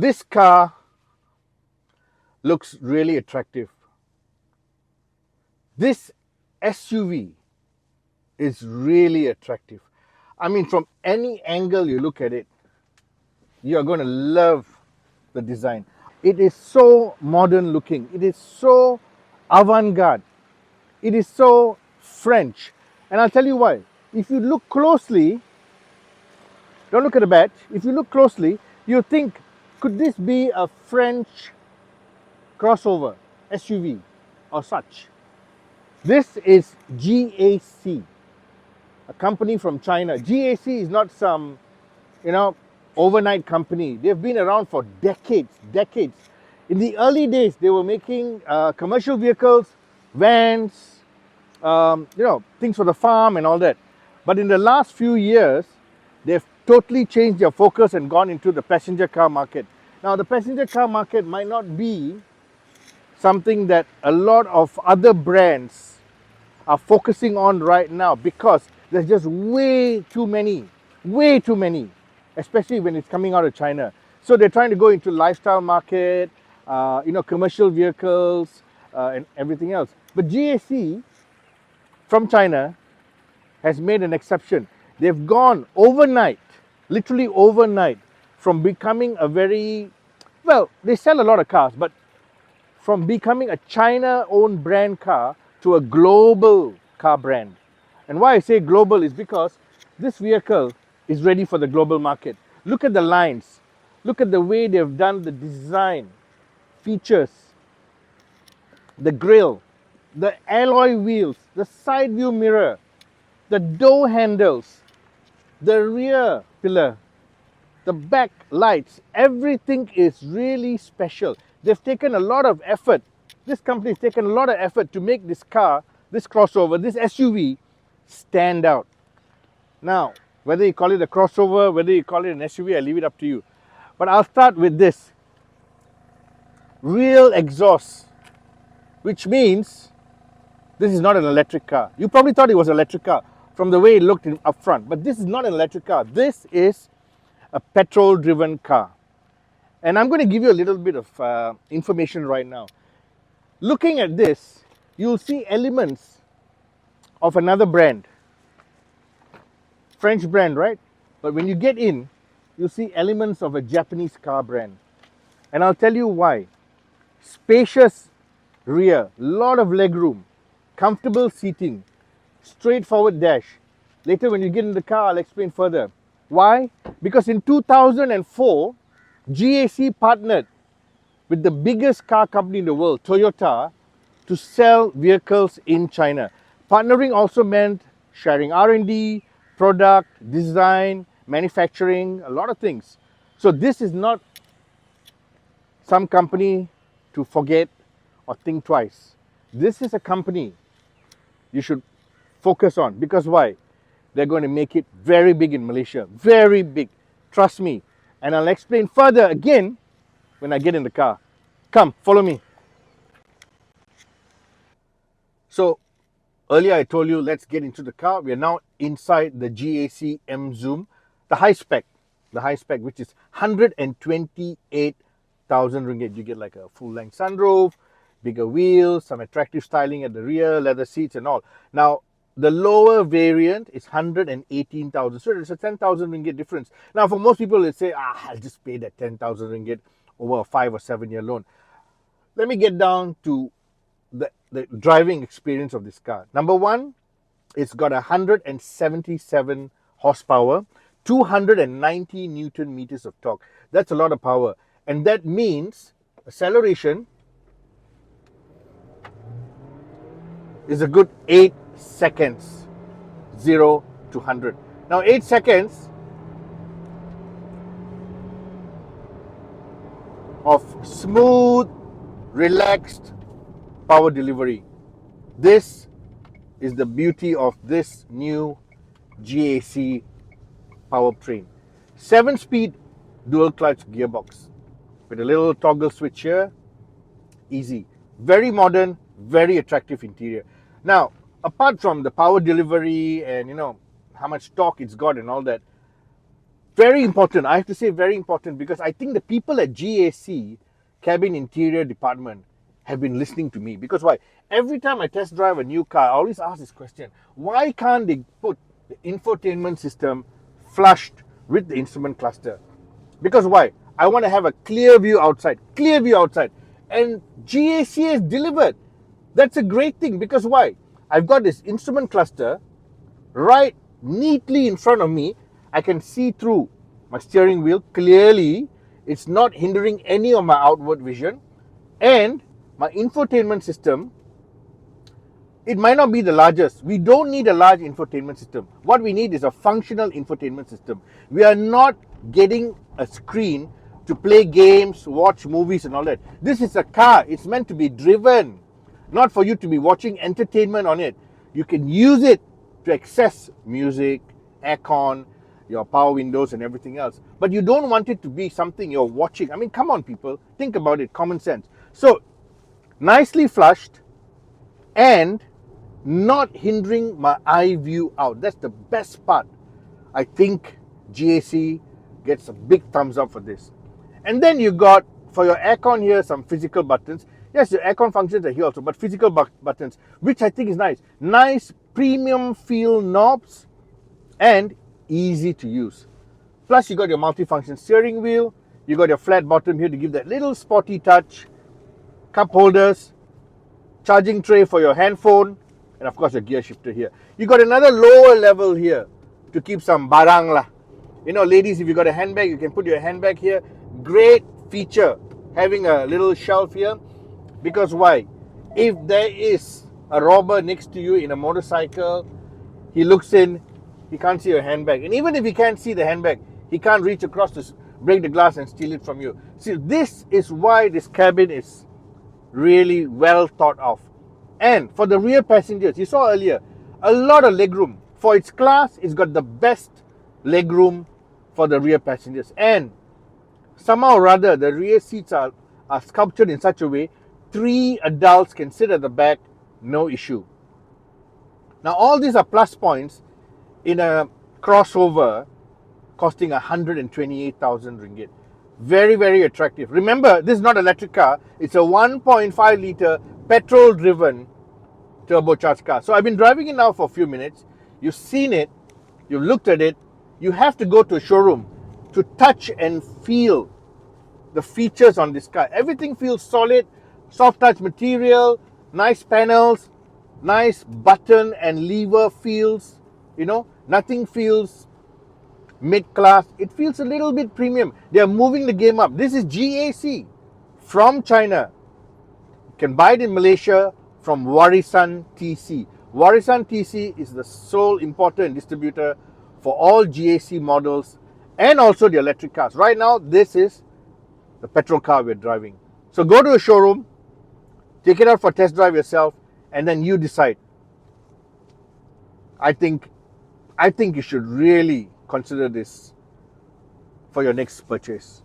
This car looks really attractive. This SUV is really attractive. I mean, from any angle you look at it, you're going to love the design. It is so modern looking. It is so avant-garde. It is so French. And I'll tell you why. If you look closely, don't look at the badge. If you look closely, you think, could this be a French crossover, SUV or such? This is GAC, a company from China. GAC is not some, overnight company. They've been around for decades. In the early days, they were making commercial vehicles, vans, things for the farm and all that. But in the last few years, they've totally changed their focus and gone into the passenger car market. Now, the passenger car market might not be something that a lot of other brands are focusing on right now because there's just way too many, especially when it's coming out of China. So they're trying to go into lifestyle market, commercial vehicles, and everything else. But GAC from China has made an exception. They've gone overnight, literally overnight, from becoming a very, they sell a lot of cars, but from becoming a China-owned brand car to a global car brand. And why I say global is because this vehicle is ready for the global market. Look at the lines. Look at the way they've done the design, features, the grille, the alloy wheels, the side view mirror, the door handles, the rear pillar, the back lights. Everything is really special. They've taken a lot of effort. This company has taken a lot of effort to make this car, this crossover, this SUV stand out. Now, whether you call it a crossover, whether you call it an SUV, I leave it up to you. But I'll start with this. Real exhaust, which means this is not an electric car. You probably thought it was an electric car from the way it looked up front, but this is not an electric car. This is a petrol-driven car. And I'm going to give you a little bit of information right now. Looking at this, you'll see elements of another brand. French brand, right? But when you get in, you'll see elements of a Japanese car brand. And I'll tell you why. Spacious rear, lot of legroom, comfortable seating, straightforward dash. Later when you get in the car, I'll explain further. Why? Because in 2004, GAC partnered with the biggest car company in the world, Toyota, to sell vehicles in China. Partnering also meant sharing R&D, product, design, manufacturing, a lot of things. So this is not some company to forget or think twice. This is a company you should focus on. Because why? They're going to make it very big in Malaysia. Very big. Trust me. And I'll explain further again when I get in the car. Come, follow me. So, earlier I told you, let's get into the car. We are now inside the GAC Emzoom, the high spec, which is 128,000 ringgit. You get like a full-length sunroof, bigger wheels, some attractive styling at the rear, leather seats and all. Now, the lower variant is 118,000. So there's a 10,000 ringgit difference. Now, for most people, they say, I'll just pay that 10,000 ringgit over a 5 or 7 year loan. Let me get down to the driving experience of this car. Number one, it's got 177 horsepower, 290 Newton meters of torque. That's a lot of power. And that means acceleration is a good 8 seconds, 0 to 100. Now 8 seconds of smooth, relaxed power delivery. This is the beauty of this new GAC powertrain. 7-speed dual clutch gearbox with a little toggle switch here. Easy. Very modern, very attractive interior. Now, apart from the power delivery and how much torque it's got and all that, Very important. I have to say very important because I think the people at GAC, Cabin Interior Department, have been listening to me. Because why? Every time I test drive a new car, I always ask this question. Why can't they put the infotainment system flushed with the instrument cluster? Because why? I want to have a clear view outside. Clear view outside. And GAC has delivered. That's a great thing because why? I've got this instrument cluster right neatly in front of me. I can see through my steering wheel clearly. It's not hindering any of my outward vision. And my infotainment system, it might not be the largest. We don't need a large infotainment system. What we need is a functional infotainment system. We are not getting a screen to play games, watch movies and all that. This is a car. It's meant to be driven, not for you to be watching entertainment on it. You can use it to access music, aircon, your power windows and everything else. But you don't want it to be something you're watching. I mean, come on, people. Think about it. Common sense. So, nicely flushed and not hindering my eye view out. That's the best part. I think GAC gets a big thumbs up for this. And then you got, for your aircon here, some physical buttons. Yes, your aircon functions are here also, but physical buttons, which I think is nice. Nice premium feel knobs and easy to use. Plus you got your multifunction steering wheel. You got your flat bottom here to give that little sporty touch. Cup holders, charging tray for your handphone, and of course your gear shifter here. You got another lower level here to keep some barang lah. You know, ladies, if you got a handbag, you can put your handbag here. Great feature having a little shelf here. Because why? If there is a robber next to you in a motorcycle, he looks in, he can't see your handbag. And even if he can't see the handbag, he can't reach across to break the glass and steal it from you. See, this is why this cabin is really well thought of. And for the rear passengers, you saw earlier, a lot of legroom. For its class, it's got the best legroom for the rear passengers. And somehow or other, the rear seats are sculptured in such a way 3 adults can sit at the back, no issue. Now, all these are plus points in a crossover costing 128,000 ringgit. Very, very attractive. Remember, this is not an electric car. It's a 1.5 litre petrol-driven turbocharged car. So I've been driving it now for a few minutes. You've seen it. You've looked at it. You have to go to a showroom to touch and feel the features on this car. Everything feels solid, soft touch material, nice panels, nice button and lever feels. You know, nothing feels mid-class. It feels a little bit premium. They are moving the game up. This is GAC from China. You can buy it in Malaysia from Warisan TC. Warisan TC is the sole importer and distributor for all GAC models and also the electric cars. Right now, this is the petrol car we're driving. So go to a showroom, take it out for test drive yourself, and then you decide. I think you should really consider this for your next purchase.